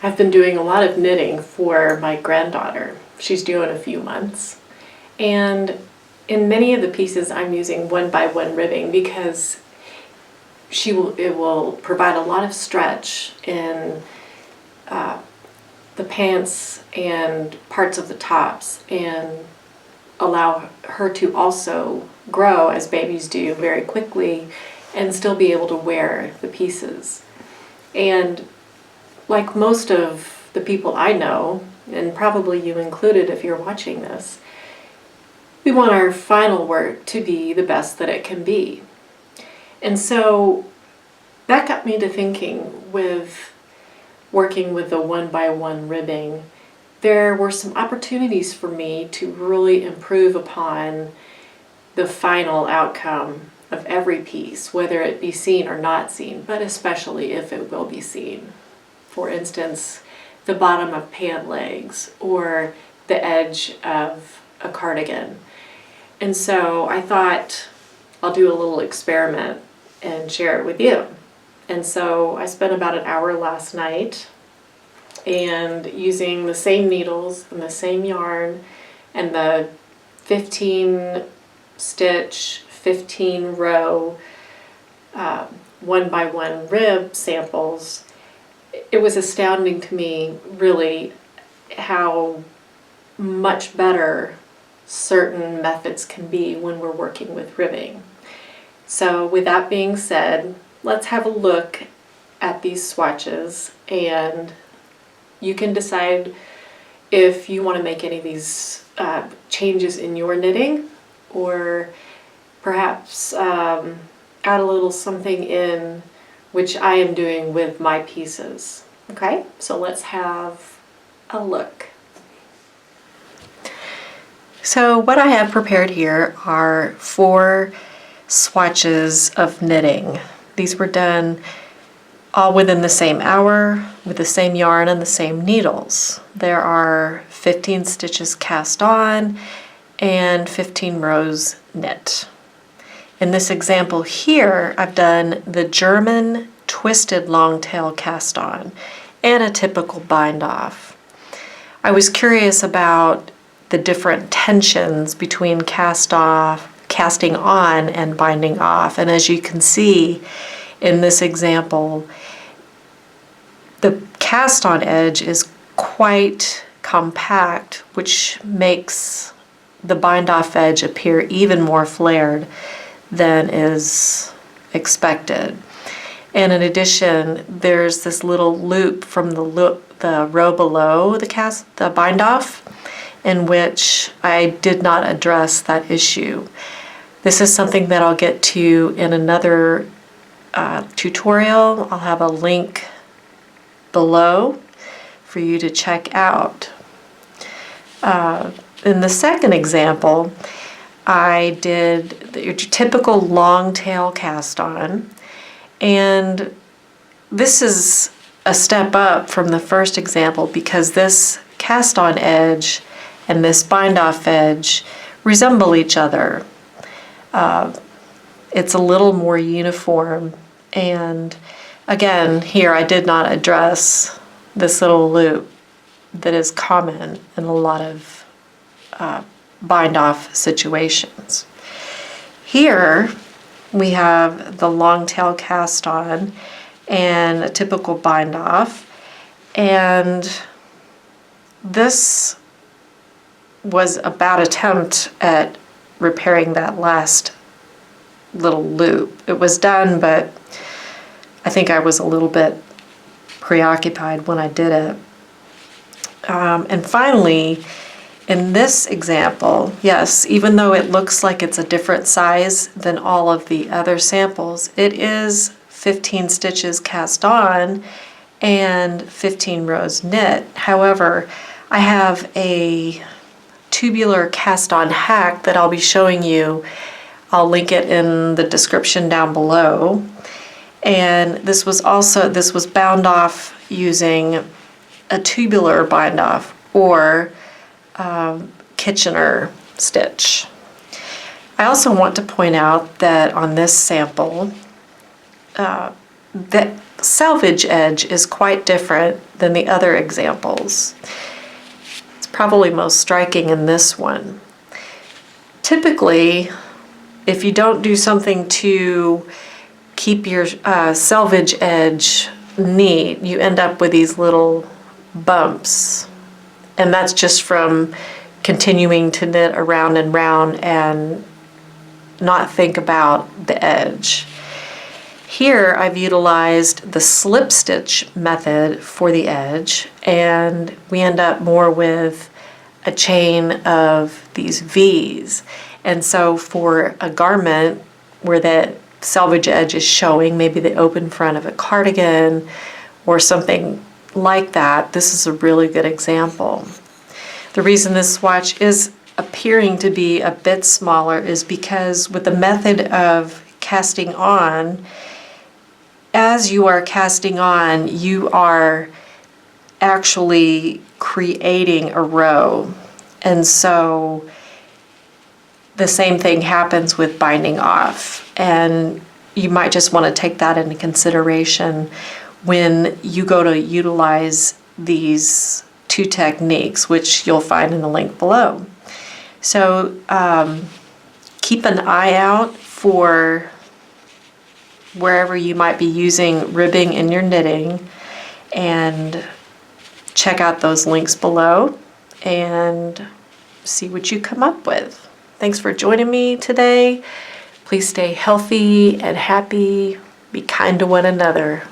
I've been doing a lot of knitting for my granddaughter. She's due in a few months. And in many of the pieces I'm using 1x1 ribbing because it will provide a lot of stretch in the pants and parts of the tops and allow her to also grow as babies do very quickly and still be able to wear the pieces. And like most of the people I know, and probably you included if you're watching this, we want our final work to be the best that it can be. And so that got me to thinking, with working with the 1x1 ribbing, there were some opportunities for me to really improve upon the final outcome of every piece, whether it be seen or not seen, but especially if it will be seen. For instance, the bottom of pant legs or the edge of a cardigan. And so I thought I'll do a little experiment and share it with you. And so I spent about an hour last night and using the same needles and the same yarn and the 15 stitch, 15 row 1x1 rib samples. It was astounding to me really how much better certain methods can be when we're working with ribbing. So with that being said, let's have a look at these swatches, and you can decide if you want to make any of these changes in your knitting, or perhaps add a little something in, which I am doing with my pieces. Okay, so let's have a look. So what I have prepared here are 4 swatches of knitting. These were done all within the same hour with the same yarn and the same needles. There are 15 stitches cast on and 15 rows knit. In this example here, I've done the German twisted long tail cast on and a typical bind off. I was curious about the different tensions between casting on and binding off, and as you can see in this example, the cast on edge is quite compact, which makes the bind off edge appear even more flared than is expected. And in addition, there's this little loop from the row below the bind off, in which I did not address that issue. This is something that I'll get to in another tutorial. I'll have a link below for you to check out. In the second example, I did the typical long tail cast on, and this is a step up from the first example because this cast on edge and this bind off edge resemble each other. It's a little more uniform, and again here I did not address this little loop that is common in a lot of bind off situations. Here we have the long tail cast on and a typical bind off, and this was a bad attempt at repairing that last little loop. It was done, but I think I was a little bit preoccupied when I did it. And finally, in this example, yes, even though it looks like it's a different size than all of the other samples, it is 15 stitches cast on and 15 rows knit. However, I have a tubular cast on hack that I'll be showing you. I'll link it in the description down below. And this was bound off using a tubular bind off or Kitchener stitch. I also want to point out that on this sample, the selvage edge is quite different than the other examples. It's probably most striking in this one. Typically, if you don't do something to keep your selvage edge neat, you end up with these little bumps. And that's just from continuing to knit around and round and not think about the edge. Here I've utilized the slip stitch method for the edge, and we end up more with a chain of these V's. And so for a garment where that selvage edge is showing, maybe the open front of a cardigan or something like that, this is a really good example. The reason this swatch is appearing to be a bit smaller is because with the method of casting on, as you are casting on, you are actually creating a row. And so the same thing happens with binding off. And you might just want to take that into consideration when you go to utilize these two techniques, which you'll find in the link below. So keep an eye out for wherever you might be using ribbing in your knitting, and check out those links below and see what you come up with. Thanks for joining me today. Please stay healthy and happy. Be kind to one another.